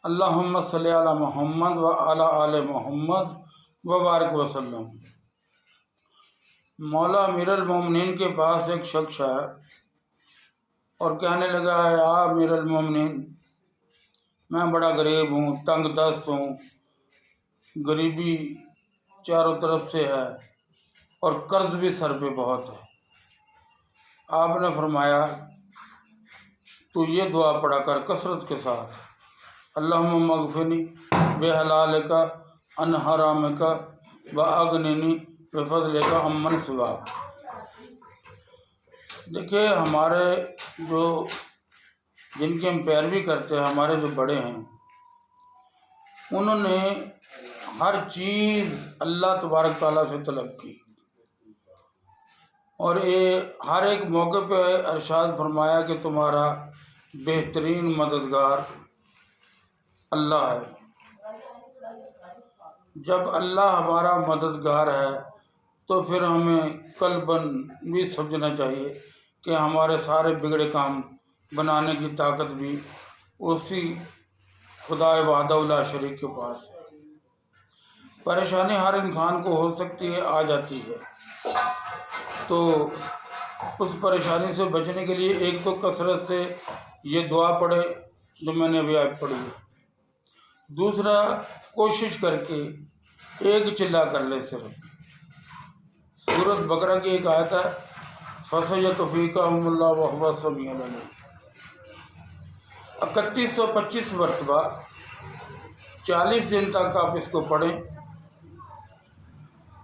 اللہم صلی علی محمد و علی آل محمد وبارک وسلم۔ مولا امیر المومنین کے پاس ایک شخص ہے اور کہنے لگا ہے امیر المومنین، میں بڑا غریب ہوں، تنگ دست ہوں، غریبی چاروں طرف سے ہے اور قرض بھی سر پہ بہت ہے۔ آپ نے فرمایا تو یہ دعا پڑھا کر کثرت کے ساتھ، اللہم مغفرنی بحلالک عن حرامک واغننی بفضلک عمن سواک۔ دیکھیے، ہمارے جن کی ہم پیروی کرتے ہیں، ہمارے جو بڑے ہیں، انہوں نے ہر چیز اللہ تبارک تعالیٰ سے طلب کی اور ہر ایک موقع پہ ارشاد فرمایا کہ تمہارا بہترین مددگار اللہ ہے۔ جب اللہ ہمارا مددگار ہے تو پھر ہمیں قلباً بھی سمجھنا چاہیے کہ ہمارے سارے بگڑے کام بنانے کی طاقت بھی اسی خدا وحدہ لا شریک کے پاس ہے۔ پریشانی ہر انسان کو ہو سکتی ہے، آ جاتی ہے، تو اس پریشانی سے بچنے کے لیے ایک تو کثرت سے یہ دعا پڑھے جو میں نے ابھی آپ پڑھی ہے، دوسرا کوشش کر کے ایک چلا کر لے صرف۔ سورۃ بقرہ کی ایک آیت ہے، فَسَيَكْفِيكَهُمُ اللَّهُ وَهُوَ السَّمِيعُ الْعَلِيمُ۔ 3125 مرتبہ 40 دن تک آپ اس کو پڑھیں،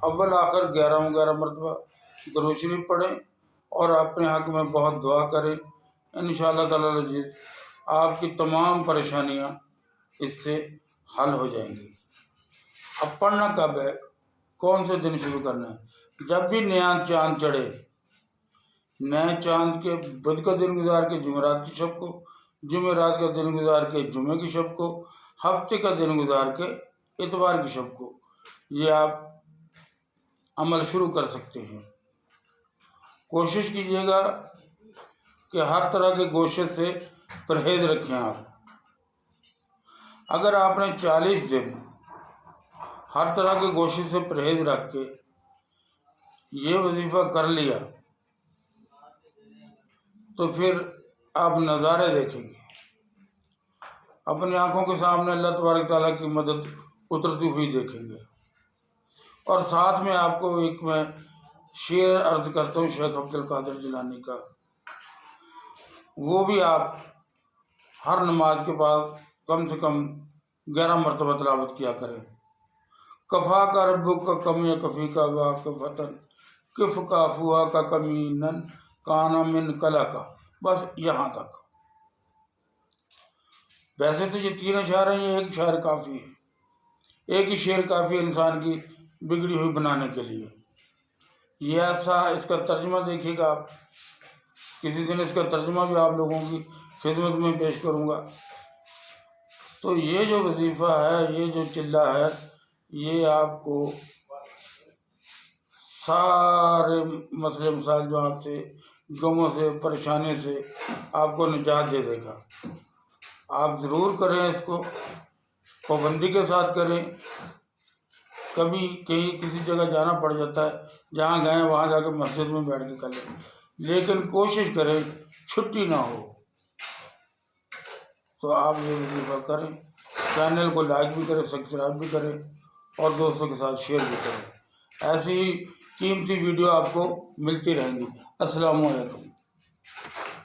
اول آخر 11 مرتبہ درود شریف پڑھیں اور اپنے حق میں بہت دعا کریں۔ انشاءاللہ تعالی العزیز آپ کی تمام پریشانیاں اس سے حل ہو جائیں گی۔ اب پڑھنا کب ہے، کون سے دن شروع کرنا ہے؟ جب بھی نیا چاند چڑھے، نئے چاند کے بدھ کا دن گزار کے جمعرات کی شب کو، جمعرات کا دن گزار کے جمعے کی شب کو، ہفتے کا دن گزار کے اتوار کی شب کو، یہ آپ عمل شروع کر سکتے ہیں۔ کوشش کیجیے گا کہ ہر طرح کے گوشت سے پرہیز رکھیں آپ۔ اگر آپ نے 40 دن ہر طرح کے گوشت سے پرہیز رکھ کے یہ وظیفہ کر لیا تو پھر آپ نظارے دیکھیں گے، اپنی آنکھوں کے سامنے اللہ تبارک تعالیٰ کی مدد اترتی ہوئی دیکھیں گے۔ اور ساتھ میں آپ کو ایک میں شعر عرض کرتا ہوں شیخ عبد القادر جیلانی کا، وہ بھی آپ ہر نماز کے بعد کم سے کم 11 مرتبہ تلاوت کیا کریں۔ کفا کا ربو کا کمی کفی کا واقفتاً کف کا فوا کا کمینن کانا من کلا کا، بس یہاں تک۔ ویسے تو یہ 3 اشعار ہیں، یہ ایک شعر کافی ہے، ایک ہی شعر کافی ہے انسان کی بگڑی ہوئی بنانے کے لیے۔ یہ ایسا، اس کا ترجمہ دیکھیے گا آپ، کسی دن اس کا ترجمہ بھی آپ لوگوں کی خدمت میں پیش کروں گا۔ تو یہ جو وظیفہ ہے، یہ جو چلہ ہے، یہ آپ کو سارے مسئلے مسائل جو آپ سے غموں سے پریشانی سے آپ کو نجات دے دے گا۔ آپ ضرور کریں اس کو، پابندی کے ساتھ کریں۔ کبھی کہیں کسی جگہ جانا پڑ جاتا ہے، جہاں گئے وہاں جا کے مسجد میں بیٹھ کے کر لیں، لیکن کوشش کریں چھٹی نہ ہو۔ تو آپ یہ وظیفہ کریں، چینل کو لائک بھی کریں، سبسکرائب بھی کریں اور دوستوں کے ساتھ شیئر بھی کریں۔ ایسی ہی قیمتی ویڈیو آپ کو ملتی رہیں گی۔ السلام علیکم۔